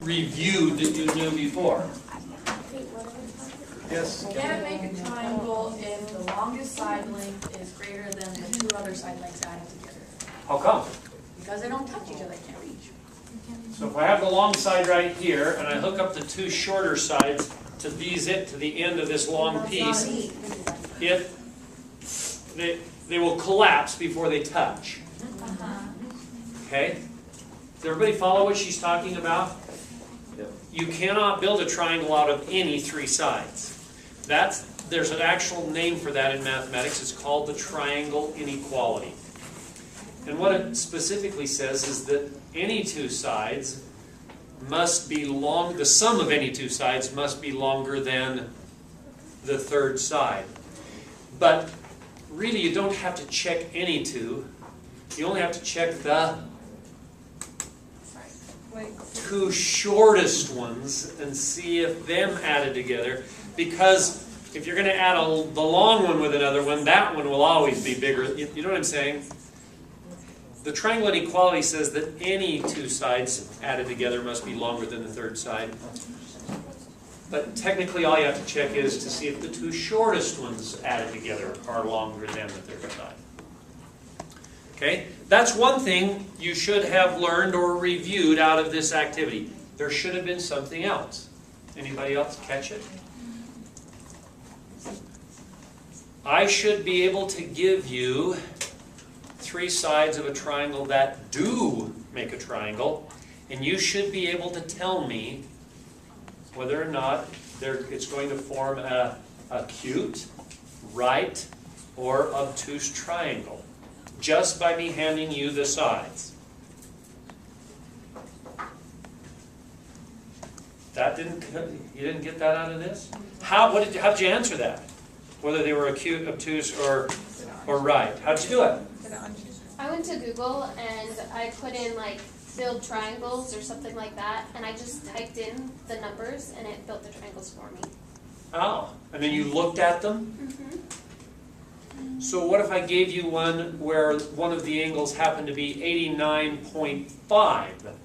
reviewed that you knew before. Yes? You can't make a triangle if the longest side length is greater than the two other side lengths added together. How come? Because they don't touch each other, they can't reach. So if I have the long side right here, and I hook up the two shorter sides to these to the end of this long piece, they will collapse before they touch. Okay? Does everybody follow what she's talking about? You cannot build a triangle out of any three sides. There's an actual name for that in mathematics. It's called the triangle inequality. And what it specifically says is that any two sides must be the sum of any two sides must be longer than the third side. But really you don't have to check any two. You only have to check the two shortest ones and see if them added together, because if you're going to add the long one with another one, that one will always be bigger. You know what I'm saying? The triangle inequality says that any two sides added together must be longer than the third side. But technically all you have to check is to see if the two shortest ones added together are longer than the third side. Okay? That's one thing you should have learned or reviewed out of this activity. There should have been something else. Anybody else catch it? I should be able to give you three sides of a triangle that do make a triangle, and you should be able to tell me whether or not it's going to form a acute, right, or obtuse triangle, just by me handing you the sides. You didn't get that out of this? How did you answer that? Whether they were acute, obtuse, or right? How'd you do it? I went to Google and I put in like build triangles or something like that, and I just typed in the numbers and it built the triangles for me. Oh, and then you looked at them? Mm-hmm. So what if I gave you one where one of the angles happened to be 89.5?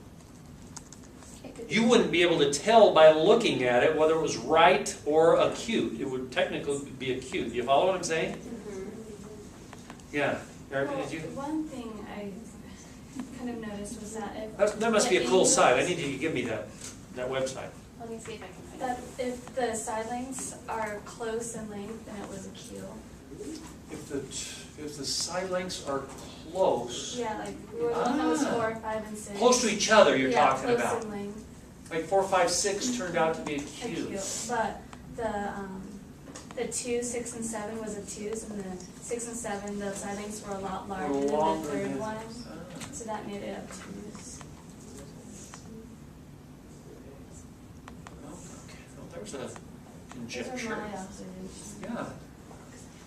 You wouldn't be able to tell by looking at it whether it was right or acute. It would technically be acute. You follow what I'm saying? Mm-hmm. Yeah. Erica, did you? One thing I kind of noticed was that if That must be a cool site. I need you to give me that website. Let me see if I can find that if the side lengths are close in length, then it was a Q. If the side lengths are close, Yeah, like we were the one that was 4, 5, and 6. close to each other, you're yeah, talking close about. in length. Like 4, 5, 6 turned out to be a A Q. Q. But the 2, 6, and 7 was a 2s, and the 6 and 7, the side lengths were a lot larger than the Longer third than- one. So that made it up 2s. Okay. Well, there's a Those conjecture. are my observations. Yeah.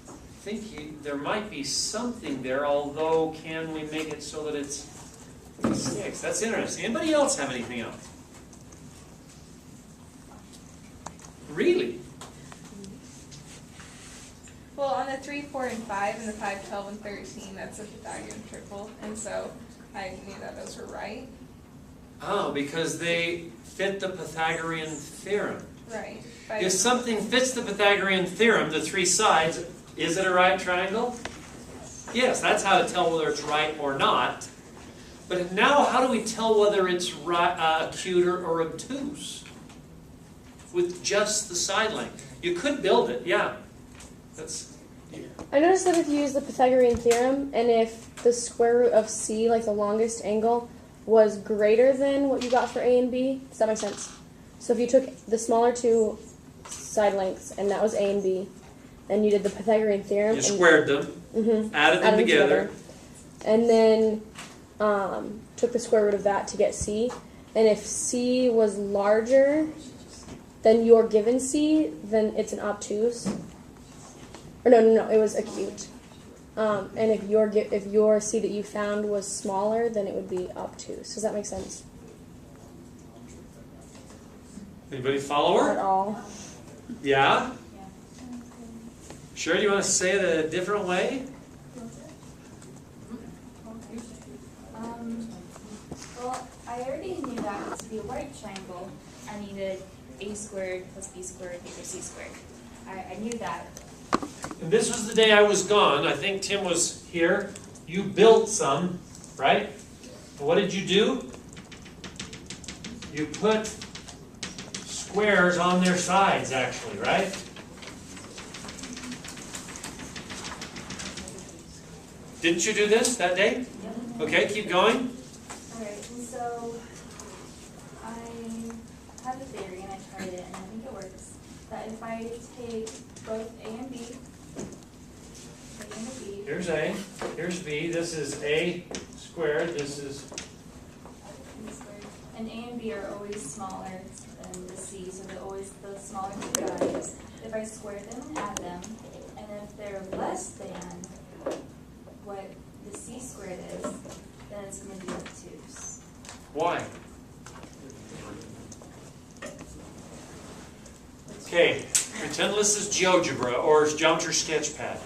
I think there might be something there, although can we make it so that it's 6? That's interesting. Anybody else have anything else? Really? Well, on the 3, 4, and 5, and the 5, 12, and 13, that's a Pythagorean triple, and so I knew that those were right. Oh, because they fit the Pythagorean theorem. Right. If something fits the Pythagorean theorem, the three sides, is it a right triangle? Yes, that's how to tell whether it's right or not. But now, how do we tell whether it's right, acute or obtuse? With just the side length. You could build it, yeah. I noticed that if you use the Pythagorean theorem, and if the square root of C, like the longest angle, was greater than what you got for A and B, does that make sense? So if you took the smaller two side lengths, and that was A and B, and you did the Pythagorean theorem. You squared them, added them together. And then took the square root of that to get C. And if C was larger than your given C, then it's an obtuse. Or no, it was acute. And if your C that you found was smaller, then it would be obtuse. Does that make sense? Anybody follow Not at her? all. Yeah? Sure, do you want to say it a different way? Well, I already knew that to be a right right triangle, I needed a squared plus b squared equals c squared. I knew that. And this was the day I was gone. I think Tim was here. You built some, right? What did you do? You put squares on their sides, actually, right? Didn't you do this that day? Okay, keep going. Alright, so I have a theory and I tried it and I think it works. That if I take both A and B, A and a B, Here's A, here's B. This is A squared, this is... B squared, and A and B are always smaller than the C, so they're always the smaller two guys. If I square them and add them, and if they're less than what the C squared is, then it's going to be obtuse. Why? Okay, pretend this is GeoGebra or Geometry Sketchpad.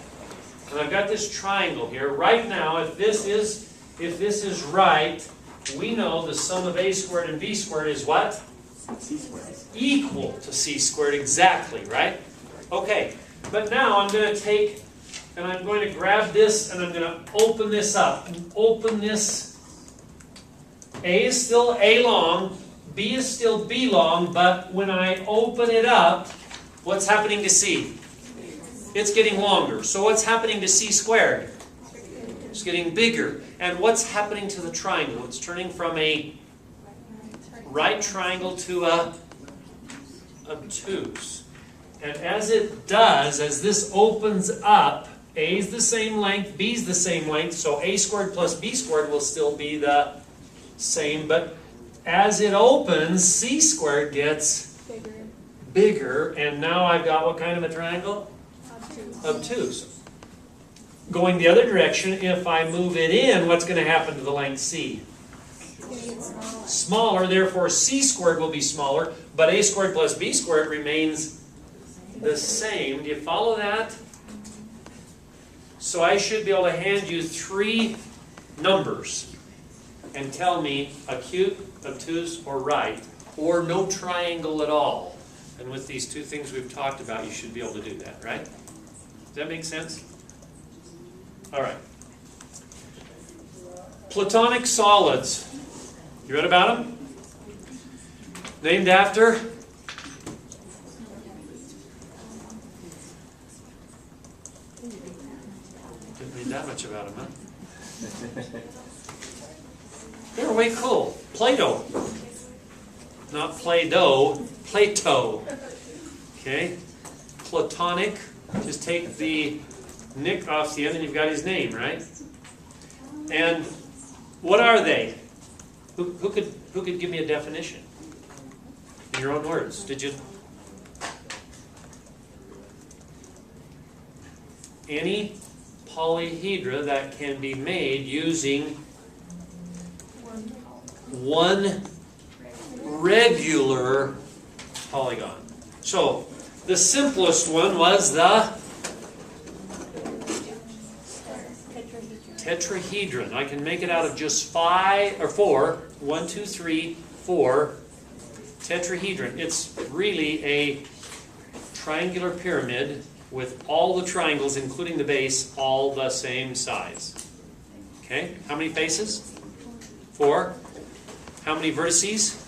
And I've got this triangle here. Right now, if this is right, we know the sum of A squared and B squared is what? C squared. Equal to C squared, exactly, right? Okay, but now I'm going to take, and I'm going to grab this, and I'm going to open this up. And open this. A is still A long, B is still B long, but when I open it up, what's happening to C? It's getting longer. So what's happening to C squared? It's getting bigger. And what's happening to the triangle? It's turning from a right triangle to a obtuse. And as it does, as this opens up, A is the same length, B is the same length, so A squared plus B squared will still be the same, but as it opens, C squared gets bigger, and now I've got what kind of a triangle? Obtuse. Going the other direction, if I move it in, what's going to happen to the length C? Smaller, therefore C squared will be smaller, but A squared plus B squared remains the same. Do you follow that? So I should be able to hand you 3 numbers and tell me acute, obtuse, or right, or no triangle at all. And with these 2 things we've talked about, you should be able to do that, right? Does that make sense? All right. Platonic solids. You read about them? Named after? Didn't read that much about them, huh? They were way cool. Plato. Not Play-Doh, Plato. Okay? Platonic. Just take the nick off the end and you've got his name, right? And what are they? Who could give me a definition? In your own words. Did you? Any polyhedra that can be made using one regular polygon. So, the simplest one was the tetrahedron. I can make it out of just 5 or 4. 1, 2, 3, 4 tetrahedron. It's really a triangular pyramid with all the triangles, including the base, all the same size. Okay? How many faces? 4. How many vertices?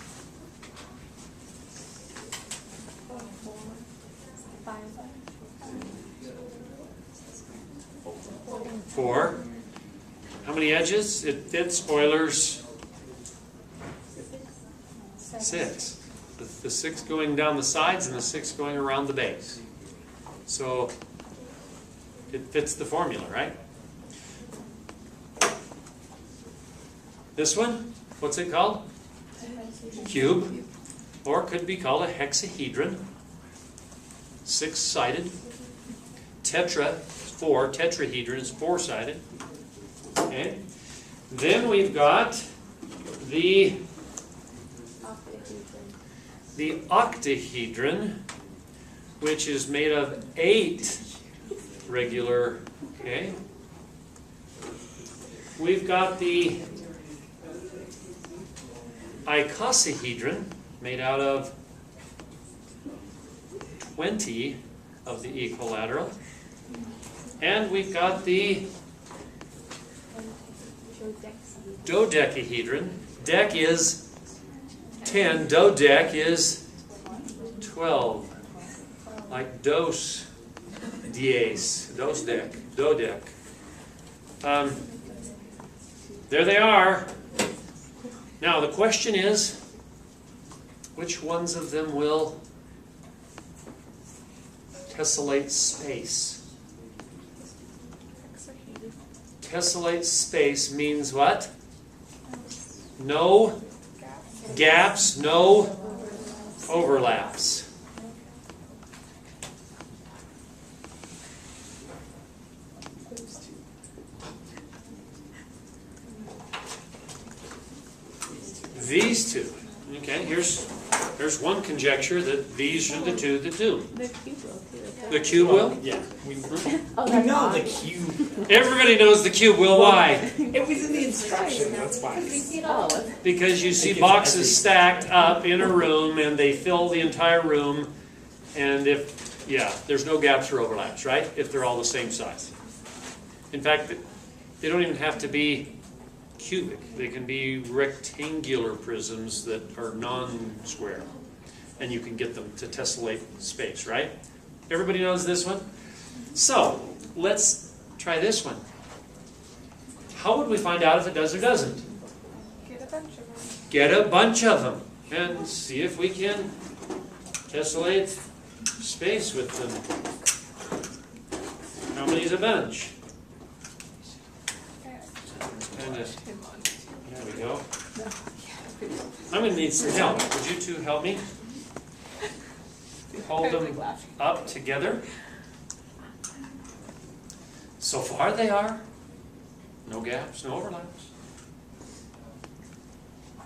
4. How many edges? It fits Euler's 6. The 6 going down the sides and the 6 going around the base. So it fits the formula, right? This one, what's it called? Cube. Or could be called a hexahedron. 6-sided. Tetra, 4. Tetrahedron is 4-sided. Okay. Then we've got the octahedron, which is made of 8 regular, okay. We've got the icosahedron, made out of 20 of the equilateral. And we've got the dodecahedron. Dec is 10, dodec is 12. Like dos, dies, dos dec, dodec. There they are. Now the question is, which ones of them will tessellate space? Tessellate space means what? No gaps, no overlaps. These two. Okay, here's one conjecture that these are the two that do. The cube will? Yeah. We Oh, know that's the obvious. cube. Everybody knows the cube will. Why? It was in the instruction, that's why. Oh, Because you see It gives boxes every- stacked up in a room and they fill the entire room. And there's no gaps or overlaps, right? If they're all the same size. In fact, they don't even have to be cubic. They can be rectangular prisms that are non-square. And you can get them to tessellate space, right? Everybody knows this one? So, let's try this one. How would we find out if it does or doesn't? Get a bunch of them. Get a bunch of them and see if we can tessellate space with them. How many is a bunch? And there we go. I'm going to need some help. Would you two help me? Hold them up together. So far they are. No gaps, no overlaps.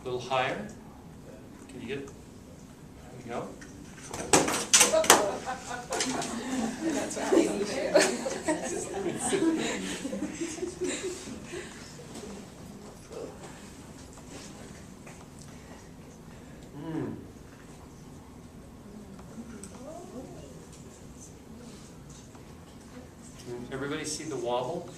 A little higher. Can you get it? There we go. That's what they need to do. Everybody see the wobble?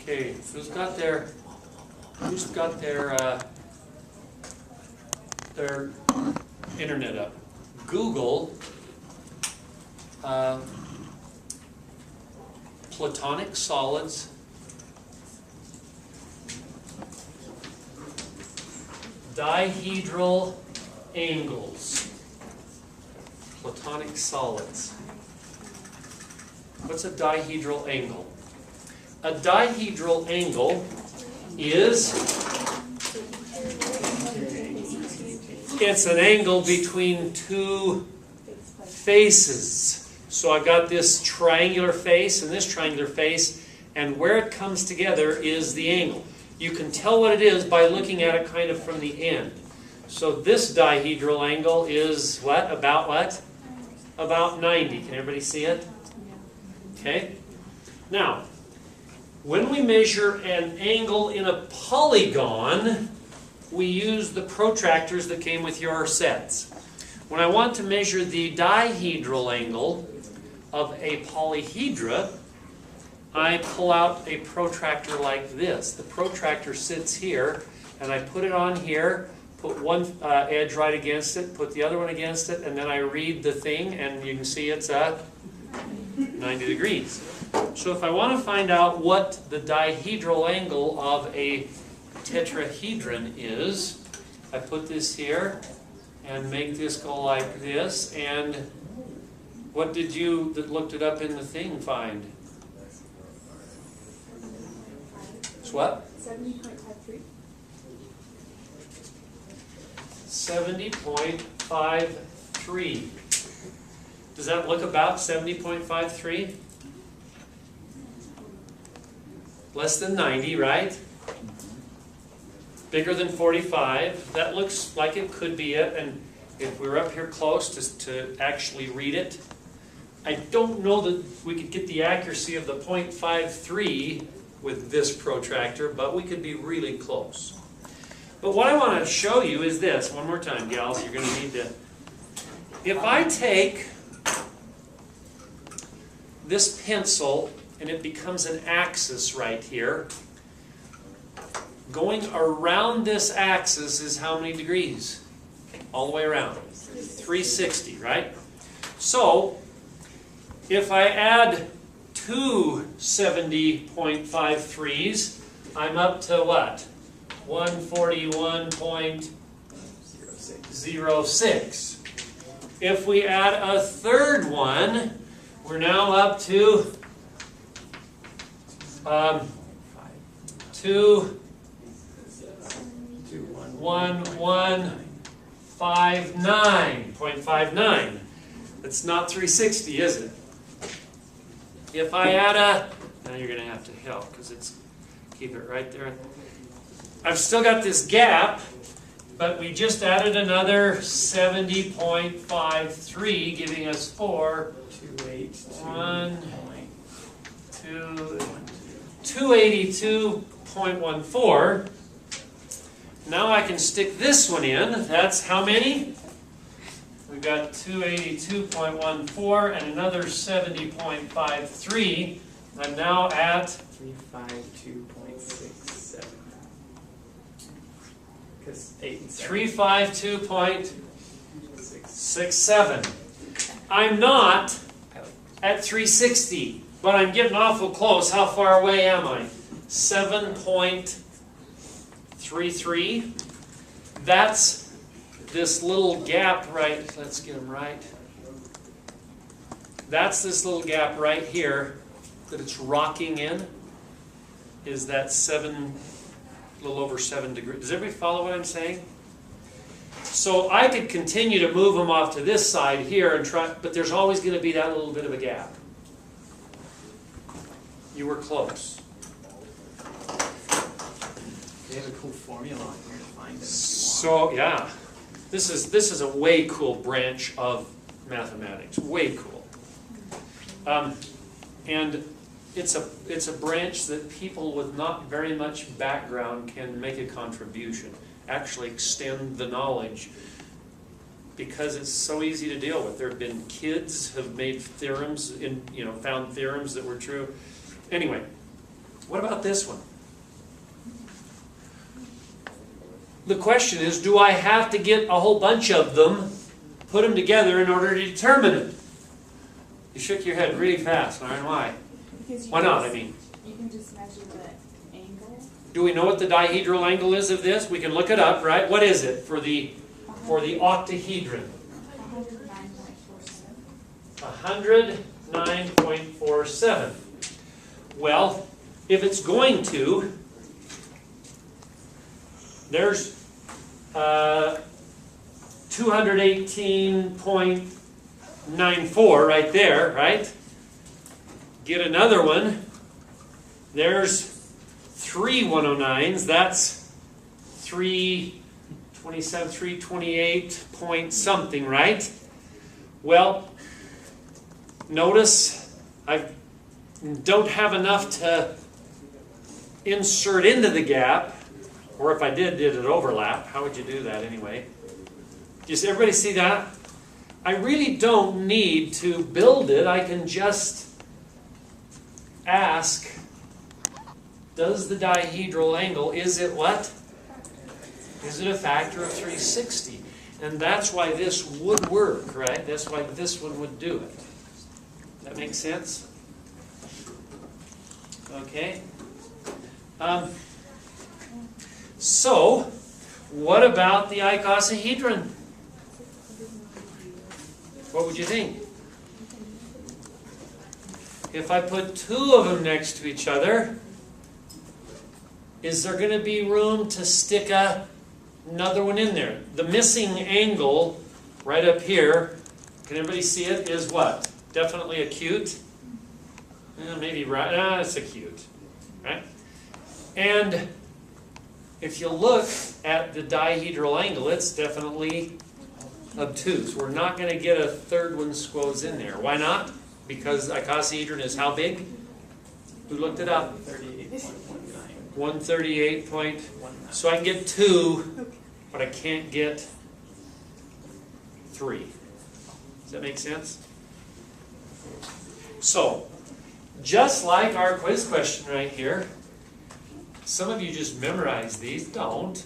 Okay, who's got their internet up? Google Platonic solids dihedral angles. Platonic solids. What's a dihedral angle? A dihedral angle is, it's an angle between two faces. So I've got this triangular face and this triangular face, and where it comes together is the angle. You can tell what it is by looking at it kind of from the end. So this dihedral angle is what? About what? About 90. Can everybody see it? Okay. Now, when we measure an angle in a polygon, we use the protractors that came with your sets. When I want to measure the dihedral angle of a polyhedra, I pull out a protractor like this. The protractor sits here, and I put it on here, put one edge right against it, put the other one against it, and then I read the thing, and you can see it's at 90 degrees. So if I want to find out what the dihedral angle of a tetrahedron is, I put this here and make this go like this, and what did you that looked it up in the thing find? It's what? 70.53. 70.53. Does that look about 70.53? Less than 90, right? Bigger than 45. That looks like it could be it. And if we were up here close to actually read it, I don't know that we could get the accuracy of the 0.53 with this protractor, but we could be really close. But what I want to show you is this. One more time, gals. You're going to need to. If I take this pencil and it becomes an axis right here, going around this axis is how many degrees? All the way around. 360, right? So, if I add two 70.53s, I'm up to what? 141.06. If we add a third one, we're now up to 21159.59. That's not 360, is it? If I add a, now you're going to have to help because it's, keep it right there. I've still got this gap, but we just added another 70.53, giving us 282.14. Now I can stick this one in. That's how many? We've got 282.14 and another 70.53. I'm now at 352.67. Because 8 and 7. 352.67. I'm not at 360, but I'm getting awful close. How far away am I? 7.33. That's this little gap right. Let's get them right. That's this little gap right here that it's rocking in. Is that a little over 7 degrees? Does everybody follow what I'm saying? So I could continue to move them off to this side here and try, but there's always going to be that little bit of a gap. You were close. They have a cool formula on here to find it. So yeah, this is a way cool branch of mathematics. Way cool, and it's a branch that people with not very much background can make a contribution. Actually, extend the knowledge because it's so easy to deal with. There have been kids have made theorems found theorems that were true. Anyway, what about this one? The question is, do I have to get a whole bunch of them, put them together in order to determine it? You shook your head really fast, Lauren. Why? Why not, I mean? You can just measure the angle. Do we know what the dihedral angle is of this? We can look it up, right? What is it for the octahedron? 109.47. Well, if it's going to, there's 218.94 right there, right? Get another one. There's 3 109s. That's 327, 328 point something, right? Well, notice I don't have enough to insert into the gap, or if I did it overlap? How would you do that anyway? Does everybody see that? I really don't need to build it. I can just ask, does the dihedral angle, is it what? Is it a factor of 360? And that's why this would work, right? That's why this one would do it. That makes sense? Okay. So, what about the icosahedron? What would you think? If I put two of them next to each other, is there going to be room to stick another one in there? The missing angle right up here, can everybody see it, is what? Definitely acute. Maybe right. It's acute, right? And if you look at the dihedral angle, it's definitely obtuse. We're not going to get a third one squoze in there. Why not? Because icosahedron is how big? Who looked it up? 38.19. 138 point. 190. So I can get 2, but I can't get 3. Does that make sense? So, just like our quiz question right here, some of you just memorize these. Don't.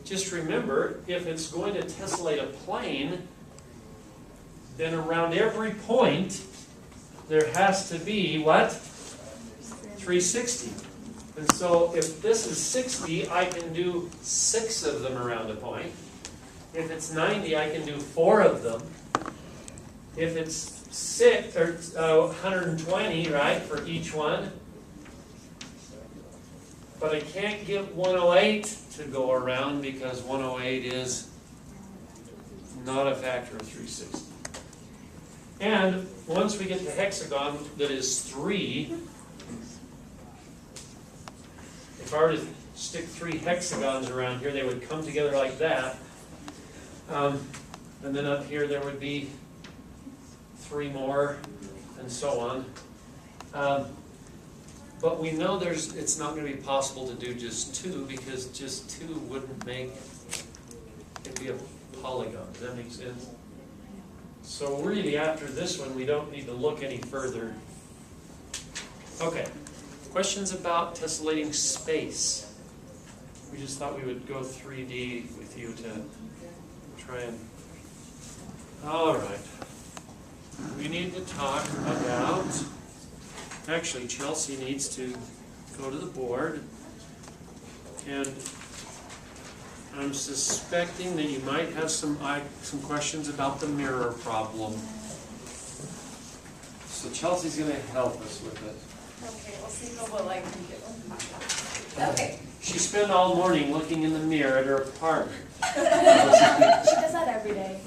Just remember, if it's going to tessellate a plane, then around every point, there has to be, what? 360. And so if this is 60, I can do 6 of them around a point. If it's 90, I can do 4 of them. If it's 120, right, for each one. But I can't get 108 to go around because 108 is not a factor of 360. And once we get the hexagon that is 3, if I were to stick 3 hexagons around here, they would come together like that. And then up here there would be 3 more, and so on. But we know it's not going to be possible to do just 2, because just 2 wouldn't make it be a polygon. Does that make sense? So really, after this one, we don't need to look any further. Okay. Questions about tessellating space? We just thought we would go 3D with you to try and... All right. We need to talk about... Actually, Chelsea needs to go to the board. And I'm suspecting that you might have some questions about the mirror problem. So Chelsea's going to help us with it. Okay, we'll see how well I can do. Okay. She spent all morning looking in the mirror at her apartment. She does that every day.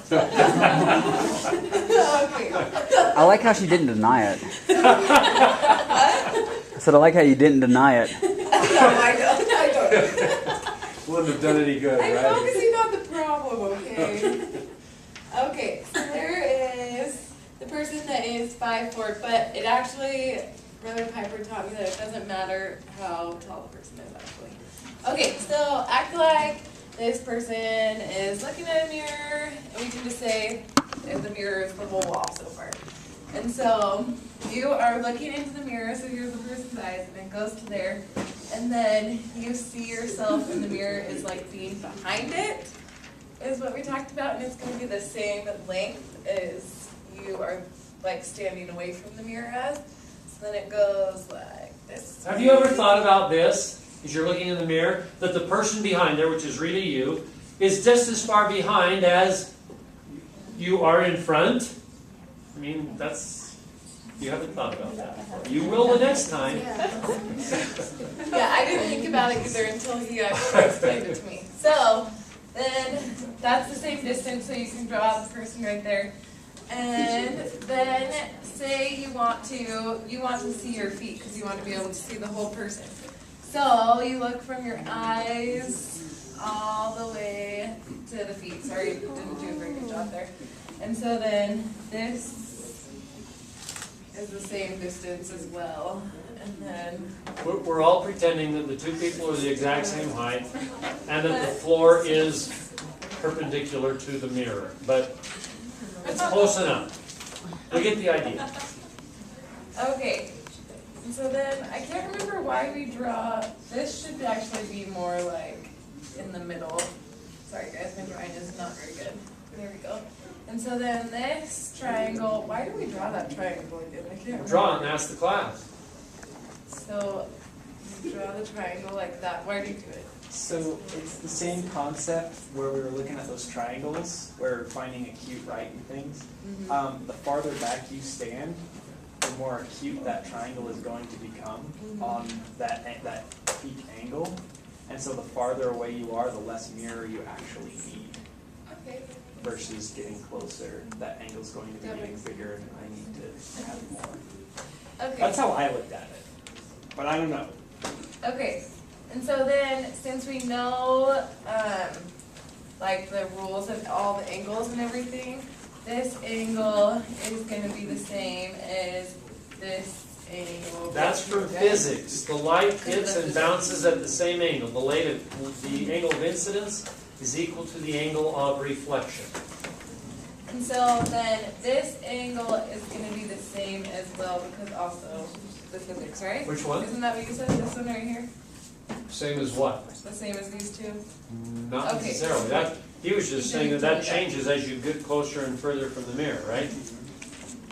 Okay. I like how she didn't deny it. I said, I like how you didn't deny it. No, I don't. Wouldn't have done any good, I'm right? focusing on the problem, okay? Okay, so there is the person that is 5'4", but it actually, Brother Piper taught me that it doesn't matter how tall the person is, actually. Okay, so act like this person is looking at a mirror, and we can just say if the mirror is the whole wall so far. And so you are looking into the mirror, so here's the person's eyes, and it goes to there. And then you see yourself in the mirror is like being behind it, is what we talked about, and it's going to be the same length as you are like standing away from the mirror as. So then it goes like this. Have you ever thought about this, as you're looking in the mirror, that the person behind there, which is really you, is just as far behind as you are in front? I mean, you haven't thought about that before. You will the next time. Yeah, I didn't think about it either until he actually explained it to me. So then that's the same distance, so you can draw the person right there. And then say you want to see your feet because you want to be able to see the whole person. So you look from your eyes all the way to the feet. Sorry, didn't do a very good job there. And so then this is the same distance as well. And then We're all pretending that the two people are the exact same height and that the floor is perpendicular to the mirror. But it's close enough. We get the idea. okay. And so then I can't remember why we draw. This should actually be more like in the middle. Sorry guys, my drawing is not very good. There we go. And so then this triangle, why do we draw that triangle again? I can't remember. Draw it and ask the class. So you draw the triangle like that. Why do you do it? So it's the same concept where we were looking at those triangles, where we're finding acute right and things. The farther back you stand, the more acute that triangle is going to become on that peak angle. And so the farther away you are, the less mirror you actually need. Okay. Versus getting closer, that angle's going to be getting bigger and I need to have more. Okay. That's how I looked at it. But I don't know. Okay, and so then, since we know, like the rules of all the angles and everything, this angle is going to be the same as this angle. That's from physics. The light hits and bounces at the same angle. The angle of incidence is equal to the angle of reflection. And so then this angle is going to be the same as well because also the physics, right? Which one? Isn't that what you said? This one right here? Same as what? The same as these two? Not Okay. necessarily. He was just saying that changes as you get closer and further from the mirror, right?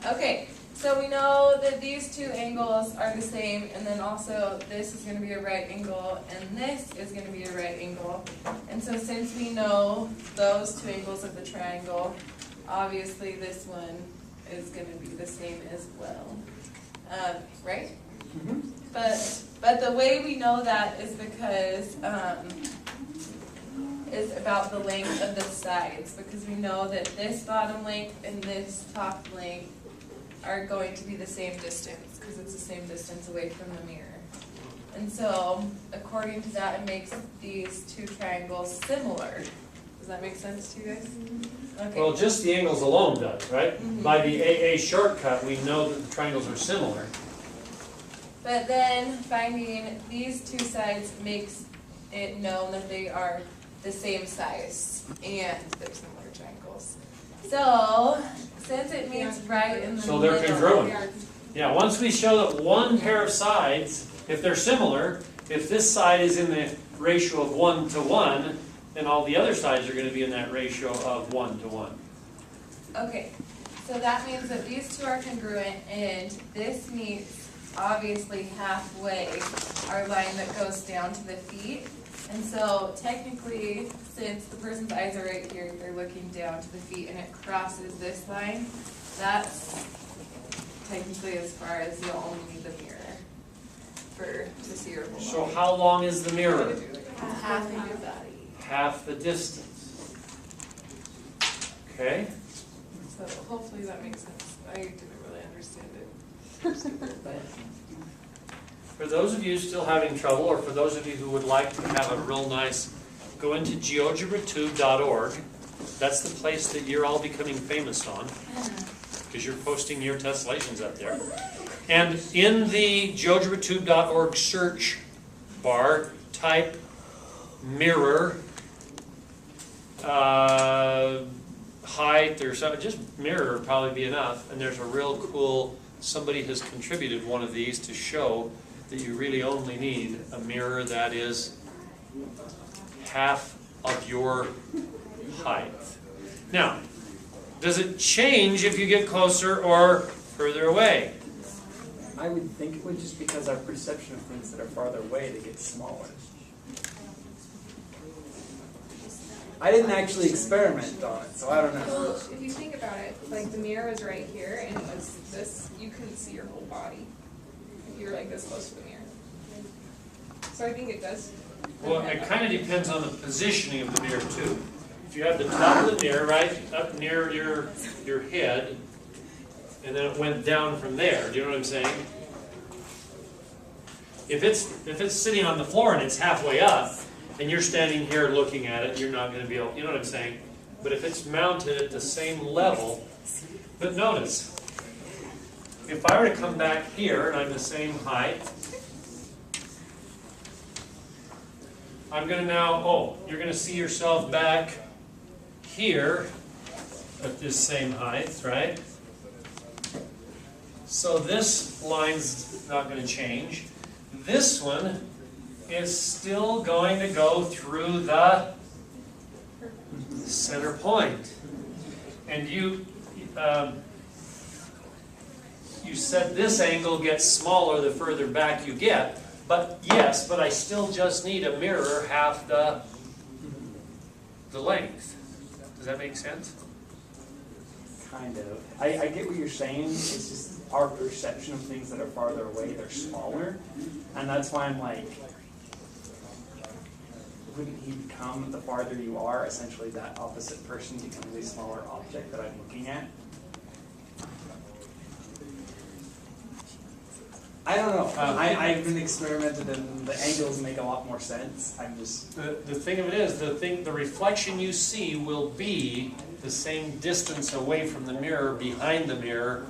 Okay, so we know that these two angles are the same, and then also this is going to be a right angle, and this is going to be a right angle. And so since we know those two angles of the triangle, obviously this one is going to be the same as well. Right? But the way we know that is because is about the length of the sides, because we know that this bottom length and this top length are going to be the same distance, because it's the same distance away from the mirror. And so, according to that, it makes these two triangles similar. Does that make sense to you guys? Okay. Well, just the angles alone does, right? Mhm. By the AA shortcut, we know that the triangles are similar. But then finding these two sides makes it known that they are the same size and they're similar triangles. So, since it meets right in the So middle. they're congruent. Yeah, once we show that one pair of sides, if they're similar, if this side is in the ratio of 1 to 1, then all the other sides are going to be in that ratio of 1 to 1. Okay, so that means that these two are congruent and this meets obviously halfway our line that goes down to the feet. And so technically, since the person's eyes are right here, they're looking down to the feet and it crosses this line, that's technically as far as you'll only need the mirror to see your whole So body. how long is the mirror? Half of your body. Half the distance. Okay? So hopefully that makes sense. I didn't really understand it. But For those of you still having trouble, or for those of you who would like to have a real nice, go into GeogebraTube.org. That's the place that you're all becoming famous on, because you're posting your tessellations up there. And in the GeogebraTube.org search bar, type mirror, height, or something, just mirror would probably be enough. And there's a real cool, somebody has contributed one of these to show that you really only need a mirror that is half of your height. Now, does it change if you get closer or further away? I would think it would, just because our perception of things that are farther away, they get smaller. I didn't actually experiment on it, so I don't know. Well, if you think about it, like the mirror was right here, and it was this, you couldn't see your whole body if you were like this close to the mirror. So I think it does. Well, it kind of depends on the positioning of the mirror too. If you have the top of the mirror right up near your head, and then it went down from there, do you know what I'm saying? If it's sitting on the floor and it's halfway up, and you're standing here looking at it, you're not going to be able, you know what I'm saying? But if it's mounted at the same level, but notice, if I were to come back here and I'm the same height, I'm going to now, you're going to see yourself back here at this same height, right? So this line's not going to change. This one is still going to go through the center point. And you said this angle gets smaller the further back you get. But yes, but I still just need a mirror half the length. Does that make sense? Kind of. I get what you're saying. It's just our perception of things that are farther away, they're smaller. And that's why I'm like, wouldn't he become, the farther you are, essentially that opposite person becomes a smaller object that I'm looking at? I don't know. I've been experimented and the angles make a lot more sense. I'm just... The thing of it is, the reflection you see will be the same distance away from the mirror, behind the mirror,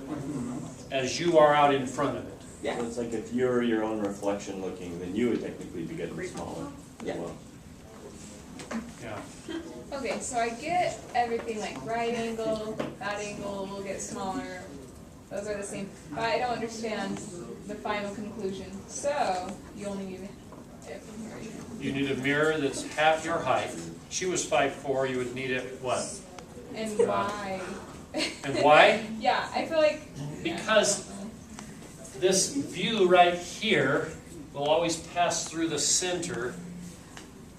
as you are out in front of it. Yeah. So it's like if you're your own reflection looking, then you would technically be getting smaller as Yeah. well. Yeah. Okay, so I get everything like right angle, that angle will get smaller. Those are the same, but I don't understand the final conclusion. So you only need it from here. You need a mirror that's half your height. She was 5'4", you would need it, what? And why? And why? Yeah, I feel like. Because this view right here will always pass through the center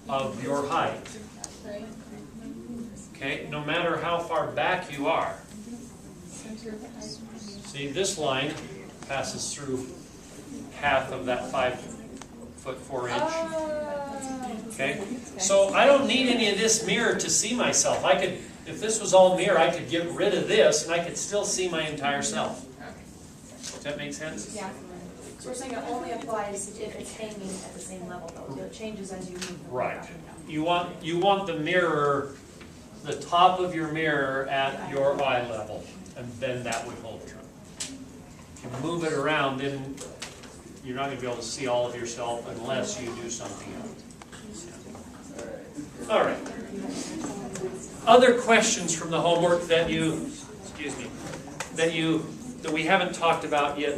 of your height. Right. Okay, no matter how far back you are. Center of the height. See, this line passes through half of that 5'4" Okay, so I don't need any of this mirror to see myself. I could, if this was all mirror, I could get rid of this and I could still see my entire self. Does that make sense? Yeah. So we're saying it only applies if it's hanging at the same level though, so it changes as you move the Right. up and down. You want the mirror, the top of your mirror at your eye level, and then that would hold true. If you move it around, then you're not going to be able to see all of yourself unless you do something else. All right. Other questions from the homework that you, excuse me, that we haven't talked about yet